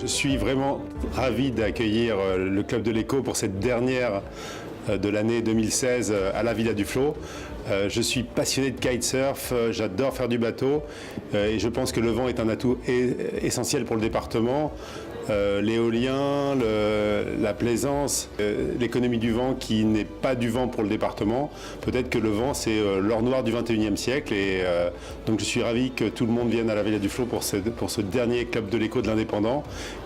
Je suis vraiment ravi d'accueillir le Club de l'Éco pour cette dernière de l'année 2016 à la Villa du Flot. Je suis passionné de kitesurf, j'adore faire du bateau et je pense que le vent est un atout essentiel pour le département. L'éolien, la plaisance, l'économie du vent qui n'est pas du vent pour le département. Peut-être que le vent, c'est l'or noir du 21e siècle. Et donc je suis ravi que tout le monde vienne à la Villa du Flot pour ce dernier Club de l'Éco de l'Indépendant.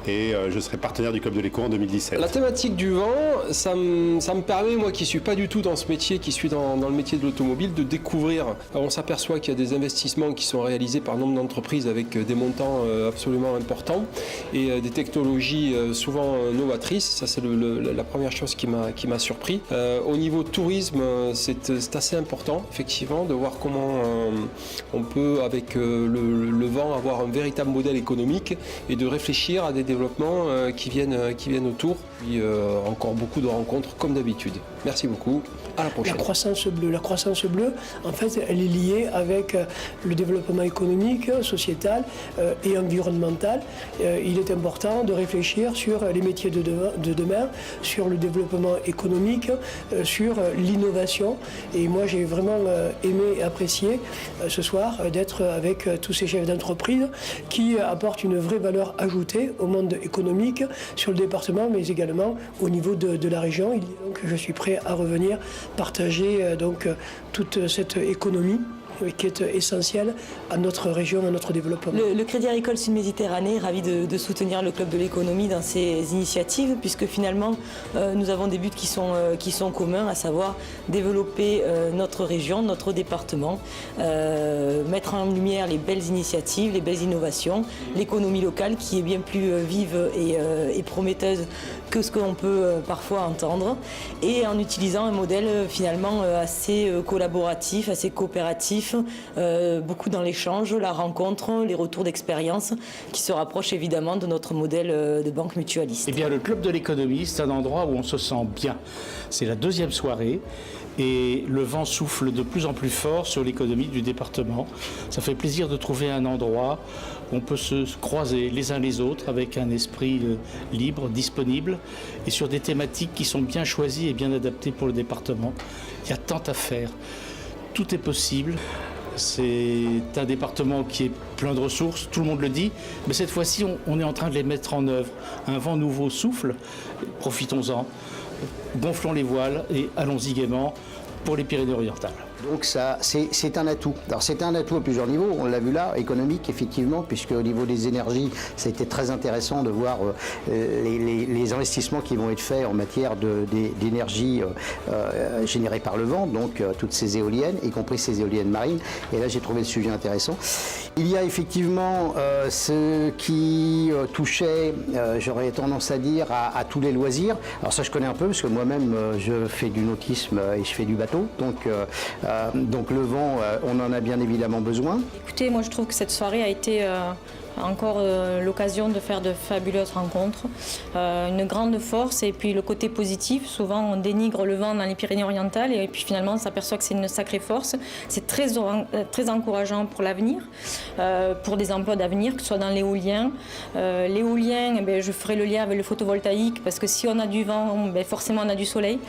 Et je serai partenaire du Club de l'Éco en 2017. La thématique du vent, ça me permet, moi qui ne suis pas du tout dans ce métier, qui suis dans le métier de l'automobile, de découvrir. Alors on s'aperçoit qu'il y a des investissements qui sont réalisés par nombre d'entreprises avec des montants absolument importants et des technologies souvent novatrices. Ça, c'est la première chose qui m'a surpris. Au niveau tourisme, c'est assez important, effectivement, de voir comment on peut, avec le vent, avoir un véritable modèle économique et de réfléchir à des développements qui viennent autour. Puis encore beaucoup de rencontres, comme d'habitude. Merci beaucoup. À la prochaine. La croissance bleue, en fait, elle est liée avec le développement économique, sociétal et environnemental. Il est important de réfléchir sur les métiers de demain, sur le développement économique, sur l'innovation. Et moi, j'ai vraiment aimé et apprécié ce soir d'être avec tous ces chefs d'entreprise qui apportent une vraie valeur ajoutée au monde économique sur le département, mais également au niveau de la région. Donc, je suis prêt à revenir partager toute cette économie qui est essentielle à notre région, à notre développement. Le Crédit Agricole Sud-Méditerranée est ravi de soutenir le Club de l'Économie dans ses initiatives, puisque finalement nous avons des buts qui sont communs, à savoir développer notre région, notre département, mettre en lumière les belles initiatives, les belles innovations, l'économie locale qui est bien plus vive et prometteuse que ce qu'on peut parfois entendre, et en utilisant un modèle finalement assez collaboratif, assez coopératif, beaucoup dans l'échange, la rencontre, les retours d'expérience qui se rapprochent évidemment de notre modèle de banque mutualiste. Eh bien, le Club de l'Économie, c'est un endroit où on se sent bien. C'est la deuxième soirée et le vent souffle de plus en plus fort sur l'économie du département. Ça fait plaisir de trouver un endroit où on peut se croiser les uns les autres avec un esprit libre, disponible et sur des thématiques qui sont bien choisies et bien adaptées pour le département. Il y a tant à faire. Tout est possible. C'est un département qui est plein de ressources, tout le monde le dit, mais cette fois-ci, on est en train de les mettre en œuvre. Un vent nouveau souffle, profitons-en, gonflons les voiles et allons-y gaiement pour les Pyrénées-Orientales. Donc ça, c'est un atout. Alors c'est un atout à plusieurs niveaux, on l'a vu là, économique effectivement, puisque au niveau des énergies, ça a été très intéressant de voir les investissements qui vont être faits en matière d'énergie générée par le vent, donc toutes ces éoliennes, y compris ces éoliennes marines. Et là j'ai trouvé le sujet intéressant. Il y a effectivement ce qui touchait, j'aurais tendance à dire, à tous les loisirs. Alors ça je connais un peu, parce que moi-même je fais du nautisme et je fais du bateau, donc le vent, on en a bien évidemment besoin. Écoutez, moi je trouve que cette soirée a été encore l'occasion de faire de fabuleuses rencontres, une grande force et puis le côté positif. Souvent on dénigre le vent dans les Pyrénées-Orientales et puis finalement on s'aperçoit que c'est une sacrée force. C'est très encourageant pour l'avenir, pour des emplois d'avenir, que ce soit dans l'éolien. L'éolien, je ferai le lien avec le photovoltaïque parce que si on a du vent, forcément on a du soleil,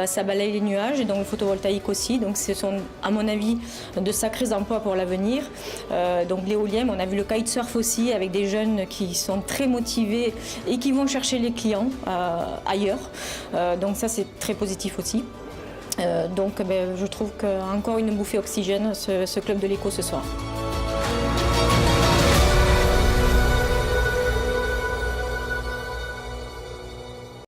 ça balaye les nuages et donc le photovoltaïque aussi. Donc ce sont à mon avis de sacrés emplois pour l'avenir. Donc l'éolien, on a vu le kitesurf aussi, avec des jeunes qui sont très motivés et qui vont chercher les clients ailleurs. Donc ça c'est très positif aussi. Donc je trouve qu'encore une bouffée oxygène ce Club de l'Éco ce soir.